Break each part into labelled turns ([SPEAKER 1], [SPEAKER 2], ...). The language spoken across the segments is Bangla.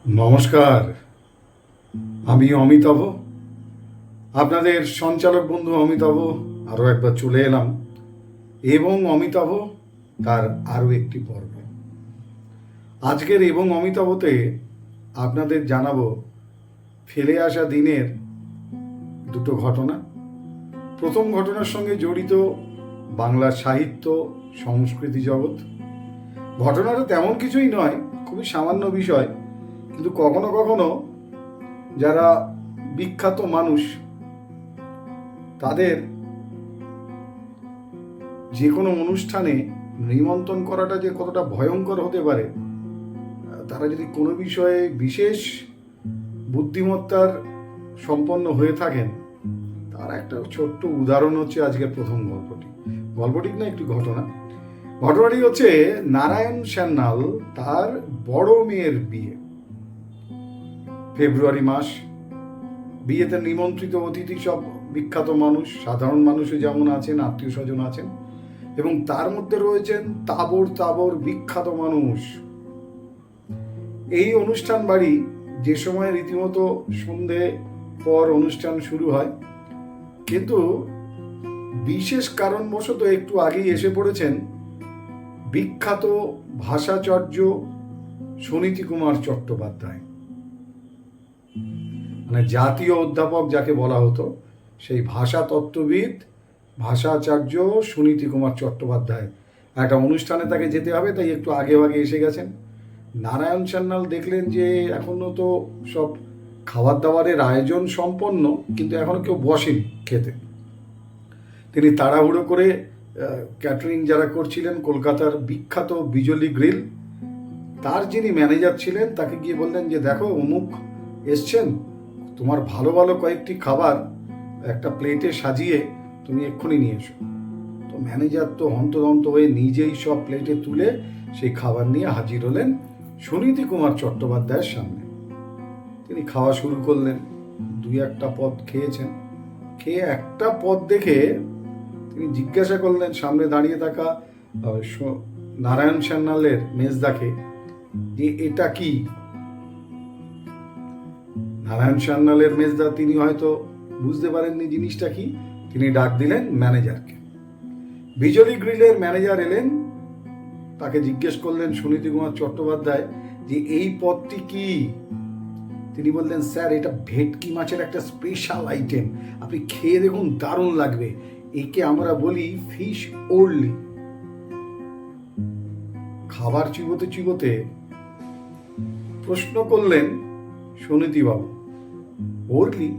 [SPEAKER 1] নমস্কার, আমি অমিতাভ, আপনাদের সঞ্চালক বন্ধু অমিতাভ। আরও একবার চলে এলাম এবং অমিতাভ তার আরও একটি পর্ব। আজকের এবং অমিতাভতে আপনাদের জানাবো ফেলে আসা দিনের দুটো ঘটনা। প্রথম ঘটনার সঙ্গে জড়িত বাংলার সাহিত্য সংস্কৃতি জগৎ। ঘটনাটা তেমন কিছুই নয়, খুবই সামান্য বিষয়, কিন্তু কখনো কখনো যারা বিখ্যাত মানুষ তাদের যে কোনো অনুষ্ঠানে নিমন্ত্রণ করাটা যে কতটা ভয়ঙ্কর হতে পারে, তারা যদি কোনো বিষয়ে বিশেষ বুদ্ধিমত্তার সম্পন্ন হয়ে থাকেন, তার একটা ছোট্ট উদাহরণ হচ্ছে আজকের প্রথম গল্পটি না একটি ঘটনাটি হচ্ছে নারায়ণ সান্যাল তার বড় মেয়ের বিয়ে। ফেব্রুয়ারি মাস, বিয়েতে নিমন্ত্রিত অতিথি সব বিখ্যাত মানুষ, সাধারণ মানুষও যেমন আছেন, আত্মীয় স্বজন আছেন, এবং তার মধ্যে রয়েছেন তাবর তাবর বিখ্যাত মানুষ। এই অনুষ্ঠান বাড়ি যে সময় রীতিমতো সন্ধে পর অনুষ্ঠান শুরু হয়, কিন্তু বিশেষ কারণবশত একটু আগেই এসে পড়েছেন বিখ্যাত ভাষাচার্য সুনীতি কুমার চট্টোপাধ্যায়, মানে জাতীয় অধ্যাপক যাকে বলা হতো, সেই ভাষা তত্ত্ববিদ ভাষাচার্য সুনীতি কুমার চট্টোপাধ্যায়। একটা অনুষ্ঠানে তাকে যেতে হবে, তাই একটু আগে এসে গেছেন। নারায়ণ সান্যাল দেখলেন যে এখনো তো সব খাবার দাবারের আয়োজন সম্পন্ন, কিন্তু এখনো কেউ বসেনি খেতে। তিনি তাড়াহুড়ো করে ক্যাটারিং যারা করছিলেন, কলকাতার বিখ্যাত বিজলি গ্রিল, তার যিনি ম্যানেজার ছিলেন, তাকে গিয়ে বললেন যে দেখো অমুক এসছেন, তোমার ভালো ভালো কয়েকটি খাবার একটা প্লেটে সাজিয়ে তুমি এক্ষুনি নিয়ে এসো। তো ম্যানেজার তো হন্তদন্ত হয়ে নিজেই সব প্লেটে তুলে সেই খাবার নিয়ে হাজির হলেন সুনীতি কুমার চট্টোপাধ্যায়ের সামনে। তিনি খাওয়া শুরু করলেন, দুই একটা পদ খেয়েছেন। খেয়ে একটা পদ দেখে তিনি জিজ্ঞাসা করলেন সামনে দাঁড়িয়ে থাকা নারায়ণ সান্যালের মেজদাকে যে এটা কি। নারায়ণ সান্যালের মেজদা তিনি হয়তো বুঝতে পারেননি জিনিসটা কি। তিনি ডাক দিলেন ম্যানেজারকে। বিজলি গ্রিলের ম্যানেজার এলেন, তাকে জিজ্ঞেস করলেন সুনীতি কুমার চট্টোপাধ্যায় যে এই পদটি কি। তিনি বললেন স্যার, এটা ভেটকি মাছের একটা স্পেশাল আইটেম, আপনি খেয়ে দেখুন, দারুণ লাগবে, একে আমরা বলি ফিশ ওরলি। খাবার চিবোতে চিবোতে প্রশ্ন করলেন সুনীতি বাবু, ওরলি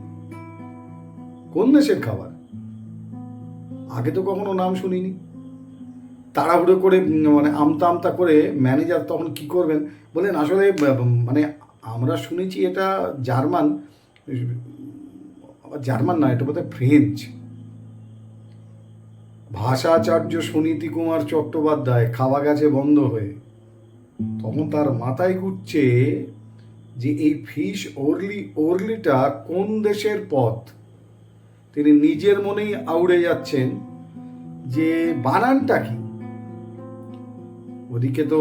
[SPEAKER 1] কোন দেশের খাবার? আগে তো কখনো নাম শুনিনি। তাড়াহুড়ো করে মানে আমতা আমতা করে ম্যানেজার তখন কি করবেন বলেন, আসলে মানে আমরা শুনেছি এটা জার্মান, জার্মান না, এটা বোধহয় ফ্রেঞ্চ। ভাষাচার্য সুনীতি কুমার চট্টোপাধ্যায় খাওয়া গেছে বন্ধ হয়ে, তখন তার মাথায় ঘুরছে যে এই ফিশ ওরলিটা কোন দেশের পথ। তিনি নিজের মনেই আউড়ে যাচ্ছেন যে বানানটা কি। ওদিকে তো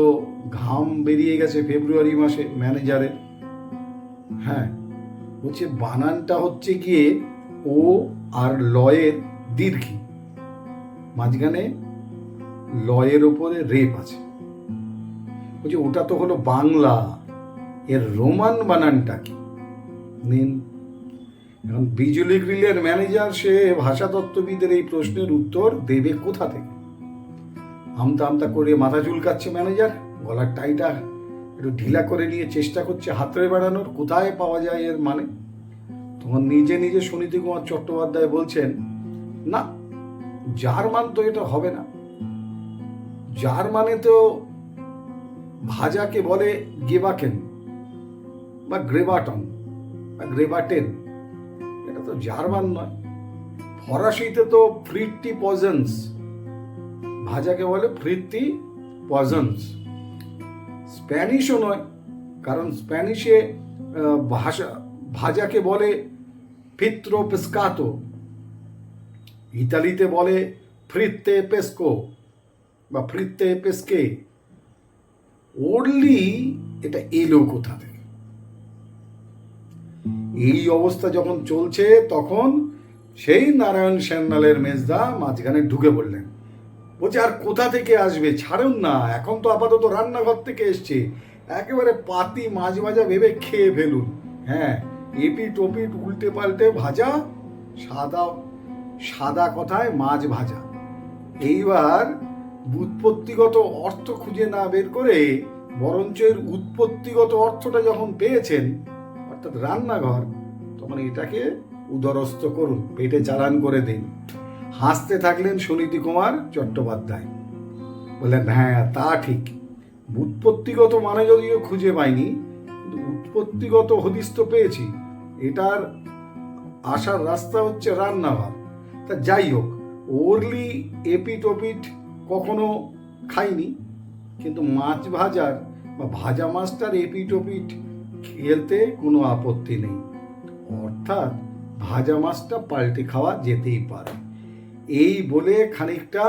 [SPEAKER 1] ঘাম বেরিয়ে গেছে ফেব্রুয়ারি মাসে ম্যানেজারের। হ্যাঁ, বলছে বানানটা হচ্ছে গিয়ে ও আর লয়ের দীর্ঘি, মাঝখানে লয়ের ওপরে রেপ আছে। বলছে ওটা তো হলো বাংলা, এর রোমান বানানটা কি নিন। এখন বিজলি গ্রিলের ম্যানেজার, সে ভাষাতত্ত্ববিদের এই প্রশ্নের উত্তর দেবে কোথা থেকে? আমতা আমতা করে মাথা চুলকাচ্ছে ম্যানেজার, গলার টাইটা একটু ঢিলা করে নিয়ে চেষ্টা করছে হাতড়ে বেড়ানোর, কোথায় পাওয়া যায় এর মানে। তখন নিজে নিজে সুনীতি কুমার চট্টোপাধ্যায় বলছেন, না, জার্মান তো এটা হবে না। জার্মানে তো ভাজাকে বলে গেবাকেন বা গ্রেবাটন বা গ্রেবাটেন, এটা তো জার্মান নয়। ফরাসিতে তো ফ্রিটি পজন্স, ভাজাকে বলে ফ্রিটি পজন্স। স্প্যানিশও নয়, কারণ স্প্যানিশে ভাজাকে বলে ফিত্রো পেস্কাতো। ইতালিতে বলে ফ্রিত্তে পেস্কো বা ফ্রিত্তে পেস্কে। ওরলি এটা এলো কোথা থেকে? এই অবস্থা যখন চলছে তখন সেই নারায়ণ সান্যালের মেজদা মাঝখানে ঢুকে পড়লেন। বলছে আর কোথা থেকে আসবে, ছাড়ুন না, এখন তো আপাতত রান্নাঘর থেকে এসছে, একেবারে পাতি মাছ ভাজা ভেবে খেয়ে ফেলুন। হ্যাঁ, এপিট ওপিট উল্টে পাল্টে ভাজা, সাদা সাদা কথায় মাছ ভাজা। এইবার উৎপত্তিগত অর্থ খুঁজে না বের করে বরঞ্চ এর উৎপত্তিগত অর্থটা যখন পেয়েছেন, অর্থাৎ রান্নাঘর, তখন এটাকে উদরস্থ করুন, পেটে চালান করে দিন। হাসতে থাকলেন সুনীতি কুমার চট্টোপাধ্যায়, বললেন হ্যাঁ তা ঠিক, উৎপত্তিগত মানে যদিও খুঁজে পাইনি, কিন্তু উৎপত্তিগত হদিস তো পেয়েছি, এটার আসার রাস্তা হচ্ছে রান্নাঘর। তা যাই হোক, ওরলি এপিট ওপিট কখনো খাইনি, কিন্তু মাছ ভাজার বা ভাজা মাছটার এপিট ওপিট খেলতে কোনো আপত্তি নেই, অর্থাৎ ভাজা মাছটা পাল্টে খাওয়া যেতেই পারে। এই বলে খানিকটা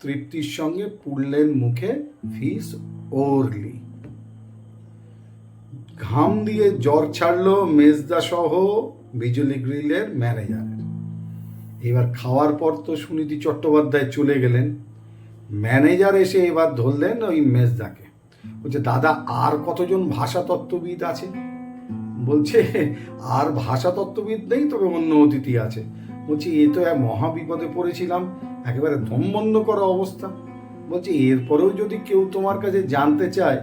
[SPEAKER 1] তৃপ্তির সঙ্গে পুড়লেন মুখে ফিস ওরলি। ঘাম দিয়ে জ্বর ছাড়লো মেজদা সহ বিজলি গ্রিলের ম্যানেজারের। এবার খাওয়ার পর তো সুনীতি চট্টোপাধ্যায় চলে গেলেন, ম্যানেজার এসে এবার ধরলেন ওই মেজদাকে, বলছে দাদা আর কতজন ভাষাতত্ত্ববিদ আছে? বলছে আর ভাষাতত্ত্ববিদ নেই, তবে অন্য অতিথি আছে। বলছি এ তো এক মহা বিপদে পড়েছিলাম, একেবারে দম বন্ধ করা অবস্থা। বলছি এরপরেও যদি কেউ তোমার কাছে জানতে চায়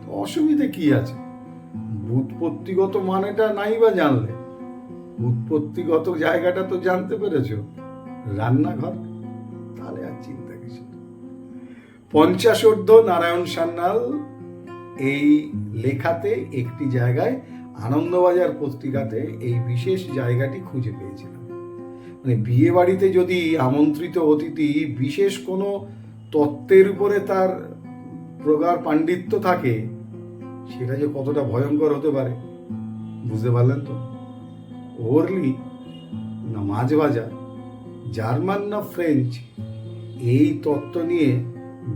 [SPEAKER 1] তো অসুবিধে কি আছে? উৎপত্তিগত মানেটা নাই বা জানলে, উৎপত্তিগত জায়গাটা তো জানতে পেরেছ, রান্নাঘর, তাহলে আর চিন্তা কিছু। 50 নারায়ণ সান্যাল এই লেখাতে একটি জায়গায় আনন্দবাজার পত্রিকাতে এই বিশেষ জায়গাটি খুঁজে পেয়েছিলাম। মানে বিয়ে বাড়িতে যদি আমন্ত্রিত অতিথি বিশেষ কোনো তত্ত্বের উপরে তার প্রগাঢ় পাণ্ডিত্য থাকে, সেটা যে কতটা ভয়ঙ্কর হতে পারে বুঝতে পারলেন তো। ওরলি না মাছ ভাজা, জার্মান না ফ্রেঞ্চ, এই তত্ত্ব নিয়ে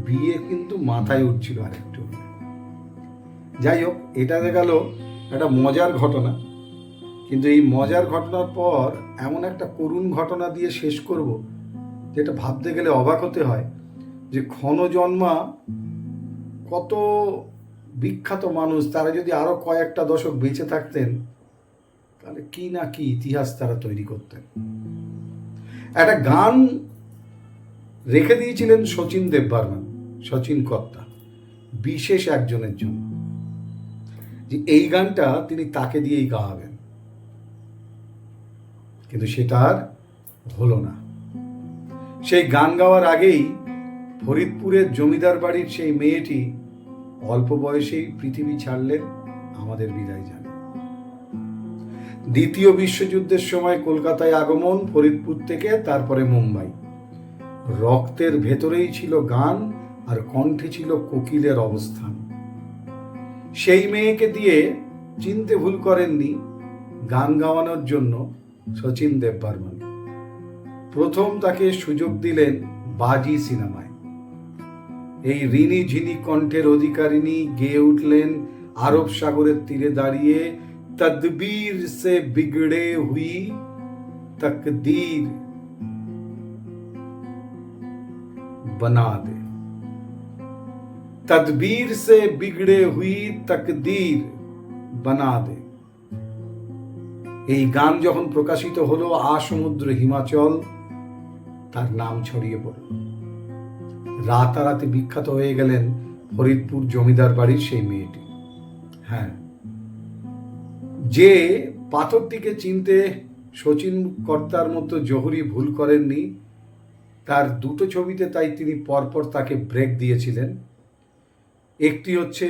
[SPEAKER 1] বিয়ে কিন্তু মাথায় উঠছিল আর একটু। যাই হোক, এটা গেল একটা মজার ঘটনা, কিন্তু এই মজার ঘটনার পর এমন একটা করুণ ঘটনা দিয়ে শেষ করব, যেটা ভাবতে গেলে অবাক হতে হয় যে ক্ষণজন্মা কত বিখ্যাত মানুষ, তারা যদি আরো কয়েকটা দশক বেঁচে থাকতেন তাহলে কি না কি ইতিহাস তারা তৈরি করতেন। একটা গান রেখে দিয়েছিলেন শচীন দেববর্মন, শচীন কর্তা, বিশেষ একজনের জন্য, যে এই গানটা তিনি তাকে দিয়েই গাওয়াবেন, কিন্তু সেটা আর হলো না। সেই গান গাওয়ার আগেই ফরিদপুরের জমিদার বাড়ির সেই মেয়েটি অল্প বয়সেই পৃথিবী ছাড়লেন, আমাদের বিদায় জানান। দ্বিতীয় বিশ্বযুদ্ধের সময় কলকাতায় আগমন, ফরিদপুর থেকে তারপরে মুম্বাই। রক্তের ভেতরেই ছিল গান, আর কণ্ঠে ছিল কোকিলের অবস্থান। সেই মেয়েকে দিয়ে চিনতে ভুল করেননি গান গাওয়ানোর জন্য শচীন দেববর্মন। প্রথম তাকে সুযোগ দিলেন বাজি সিনেমায়। এই ঋণী ঝিনি কণ্ঠের অধিকারিণী গেয়ে উঠলেন আরব সাগরের তীরে দাঁড়িয়ে, তদবীর সে বিগড়ে হুই তকদীর बना दे, तदबीर से बिगड़े हुई तकदीर बना दे। এই গান যখন প্রকাশিত হলো, আসমুদ্র হিমাচল তার নাম ছড়িয়ে পড়ল। রাতারাতি বিখ্যাত হয়ে গেলেন ফরিদপুর জমিদার বাড়ির সেই মেয়েটি। হ্যাঁ, যে পাথরটিকে চিনতে শচীন কর্তার মতো জহুরি ভুল করেননি, তার দুটো ছবিতে তাই তিনি পরপর তাকে ব্রেক দিয়েছিলেন। একটি হচ্ছে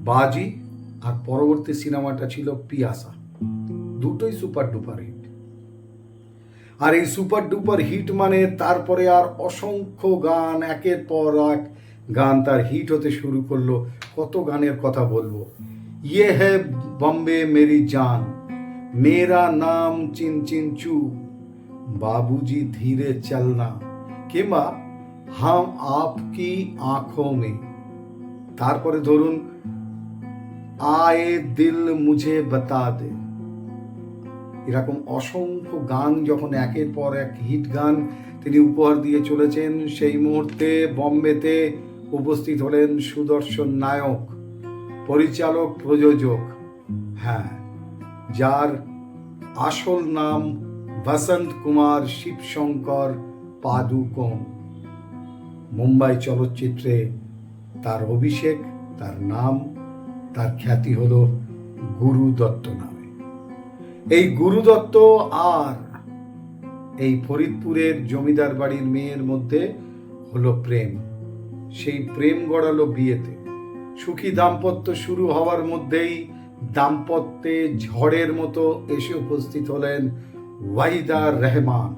[SPEAKER 1] বাজি, আর পরবর্তী সিনেমাটা ছিল পিয়াসা। দুটোই সুপার ডুপার হিট। আর এই সুপার ডুপার হিট মানে তারপরে আর অসংখ্য গান, একের পর এক গান তার হিট হতে শুরু করলো। কত গানের কথা বলবো। ইয়ে হে বম্বে মেরি জান, মেরা নাম চিন চিন চু, বাবুজি ধীরে চলনা, কিংবা হাম আপকি আঁখোं में। তারপরে ধরুন আয়ে দিল মুঝে বতা দে, এরকম অসংখ্য গান যখন একের পর এক হিট গান তিনি উপহার দিয়ে চলেছেন, সেই মুহূর্তে বম্বেতে উপস্থিত হলেন সুদর্শন নায়ক, পরিচালক, প্রযোজক, হ্যাঁ, যার আসল নাম বসন্ত কুমার শিবশঙ্কর পাদুকোন। মুম্বাই চলচ্চিত্রে তার অভিষেক, তার নাম, তার খ্যাতি হলো গুরু দত্ত নামে। এই গুরু দত্ত আর এই ফরিদপুরের জমিদার বাড়ির মেয়ের মধ্যে হলো প্রেম। সেই প্রেম গড়ালো বিয়েতে। সুখী দাম্পত্য শুরু হওয়ার মধ্যেই দাম্পত্যে ঝড়ের মতো এসে উপস্থিত হলেন ওয়াহিদা রহমান।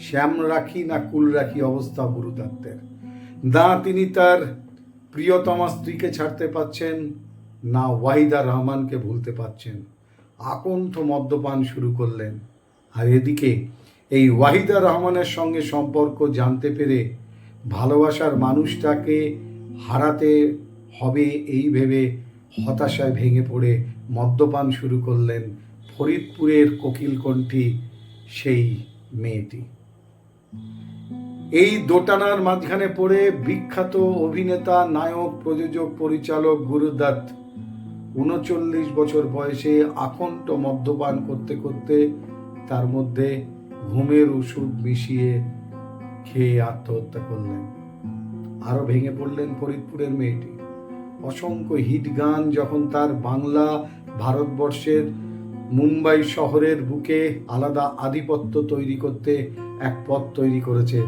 [SPEAKER 1] শ্যাম রাখি না কুল রাখি অবস্থা গুরু দত্তের। না তিনি তার প্রিয়তমা স্ত্রীকে ছাড়তে পারছেন, না ওয়াহিদা রহমানকে ভুলতে পারছেন। আকণ্ঠ মদ্যপান শুরু করলেন। আর এদিকে এই ওয়াহিদা রহমানের সঙ্গে সম্পর্ক জানতে পেরে ভালোবাসার মানুষটাকে হারাতে হবে এই ভেবে হতাশায় ভেঙে পড়ে মদ্যপান শুরু করলেন ফরিদপুরের কোকিলকণ্ঠী সেই মেয়েটি। এই দোটানার মাঝখানে পড়ে বিখ্যাত অভিনেতা, নায়ক, প্রযোজক, পরিচালক গুরু দত্ত ৩৯ বছর বয়সে আকণ্ঠ মদ্যপান করতে করতে তার মধ্যে ঘুমের ওষুধ মিশিয়ে খেয়ে আত্মহত্যা করলেন। আরো ভেঙে পড়লেন ফরিদপুরের মেয়েটি। অসংখ্য হিট গান যখন তার বাংলা ভারতবর্ষের মুম্বাই শহরের বুকে আলাদা আধিপত্য তৈরি করতে এক পথ তৈরি করেছে,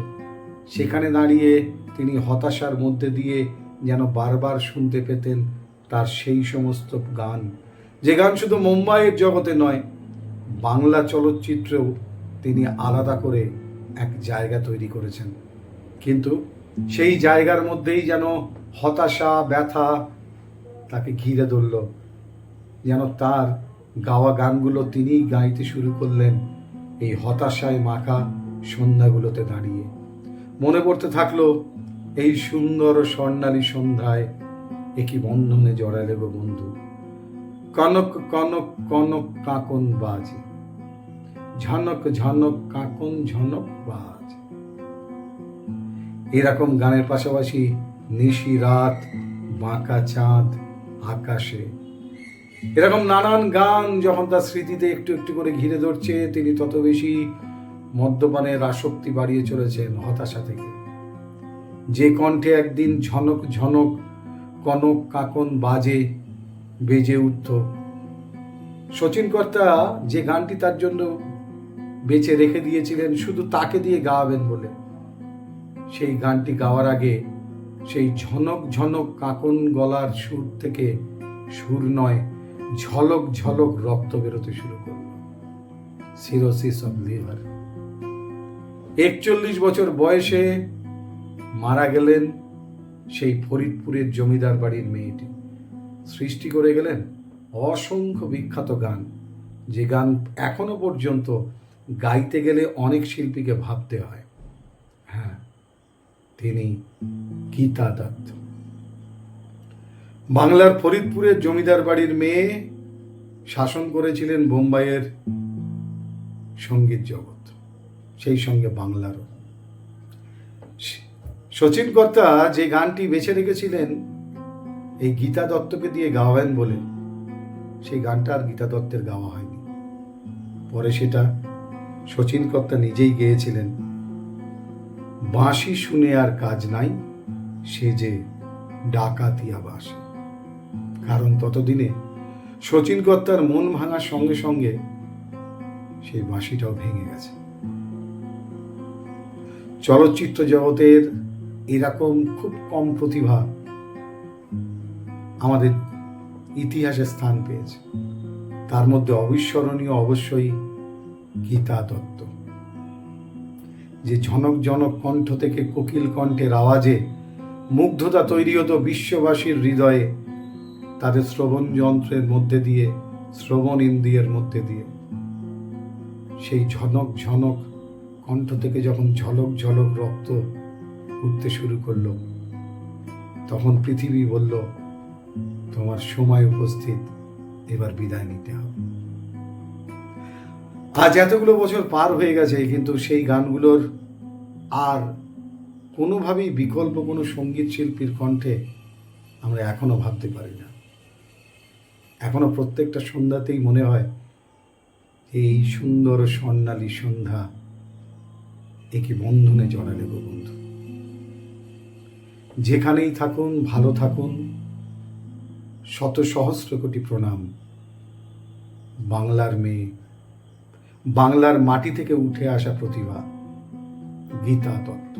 [SPEAKER 1] সেখানে দাঁড়িয়ে তিনি হতাশার মধ্যে দিয়ে যেন বারবার শুনতে পেতেন তার সেই সমস্ত গান, যে গান শুধু মুম্বাইয়ের জগতে নয়, বাংলা চলচ্চিত্রেও তিনি আলাদা করে এক জায়গা তৈরি করেছেন। কিন্তু সেই জায়গার মধ্যেই যেন হতাশা, ব্যথা তাকে ঘিরে ধরল। যেন তার গাওয়া গানগুলো তিনি গাইতে শুরু করলেন এই হতাশায় মাখা সন্ধ্যাগুলোতে দাঁড়িয়ে। মনে পড়তে থাকলো এই সুন্দর স্বর্ণালী সন্ধ্যায় একই বন্ধনে জড়ালে গো বন্ধু, কনক কনক কনক কাকন বাজে, ঝনক ঝনক কাকন ঝনক বাজ। এরকম গানের পাশাপাশি নিশি রাত, বাঁকা চাঁদ আকাশে, এরকম নানান গান যখন তার স্মৃতিতে একটু একটু করে ঘিরে ধরছে, তিনি তত বেশি মদ্যপানের আসক্তি বাড়িয়ে চলেছেন হতাশা থেকে। যে কণ্ঠে একদিন ঝনক ঝনক কনক কাকন বাজে বেজে উঠত, শচীন কর্তা যে গানটি তার জন্য বেঁচে রেখে দিয়েছিলেন শুধু তাকে দিয়ে গাওয়াবেন বলে, সেই গানটি গাওয়ার আগে সেই ঝনক ঝনক কাকন গলার সুর থেকে সুর নয়, ঝলক ঝলক রক্ত বেরোতে শুরু করল। Cirrhosis of liver. ৪১ বছর বয়সে মারা গেলেন সেই ফরিদপুরের জমিদার বাড়ির মেয়েটি। সৃষ্টি করে গেলেন অসংখ্য বিখ্যাত গান, যে গান এখনো পর্যন্ত গাইতে গেলে অনেক শিল্পীকে ভাবতে হয়। হ্যাঁ, তিনি গীতা দত্ত। বাংলার ফরিদপুরের জমিদার বাড়ির মেয়ে, শাসন করেছিলেন বোম্বাইয়ের সঙ্গীত জগৎ, সেই সঙ্গে বাংলারও। শচীন কর্তা যে গানটি বেছে রেখেছিলেন এই গীতা দত্তকে দিয়ে গাওয়াবেন বলে, সেই গানটা আর গীতা দত্তের গাওয়া হয়নি। পরে সেটা শচীন কর্তা নিজেই গেয়েছিলেন। বাঁশি শুনে আর কাজ নাই, সে যে ডাকাতিয়া বাঁশি। কারণ ততদিনে শচীন কর্তার মন ভাঙার সঙ্গে সঙ্গে সেই বাঁশিটাও ভেঙে গেছে। চলচ্চিত্র জগতের এরকম খুব কম প্রতিভা আমাদের ইতিহাসে স্থান পেয়েছে। তার মধ্যে অবিস্মরণীয় অবশ্যই গীতা দত্ত, যে ঝনক জনক কণ্ঠ থেকে কোকিল কণ্ঠের আওয়াজে মুগ্ধতা তৈরি হতো বিশ্ববাসীর হৃদয়ে, তাদের শ্রবণ যন্ত্রের মধ্যে দিয়ে, শ্রবণ ইন্দ্রিয়ের মধ্যে দিয়ে। সেই ঝনক ঝনক কণ্ঠ থেকে যখন ঝলক ঝলক রক্ত উঠতে শুরু করলো, তখন পৃথিবী বলল, তোমার সময় উপস্থিত, এবার বিদায় নিতে হবে। আজ এতগুলো বছর পার হয়ে গেছে, কিন্তু সেই গানগুলোর আর কোনোভাবেই বিকল্প কোনো সঙ্গীত শিল্পীর কণ্ঠে আমরা এখনো ভাবতে পারি না। এখনো প্রত্যেকটা সন্ধ্যাতেই মনে হয় এই সুন্দর স্বর্ণালী সন্ধ্যা একে বন্ধনে জড়ালে গো বন্ধু। যেখানেই থাকুন ভালো থাকুন। শত সহস্র কোটি প্রণাম। বাংলার মেয়ে, বাংলার মাটি থেকে উঠে আসা প্রতিভা গীতা দত্ত।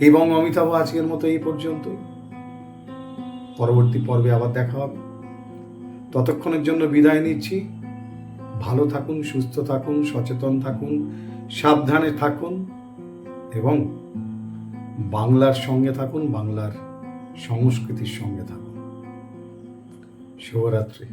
[SPEAKER 1] এবং অমিতাভ আজকের মতো এই পর্যন্ত। পরবর্তী পর্বে আবার দেখা হবে। ততক্ষণের জন্য বিদায় নিচ্ছি। ভালো থাকুন, সুস্থ থাকুন, সচেতন থাকুন, সাবধানে থাকুন এবং বাংলার সঙ্গে থাকুন, বাংলার সংস্কৃতির সঙ্গে থাকুন। শুভরাত্রি।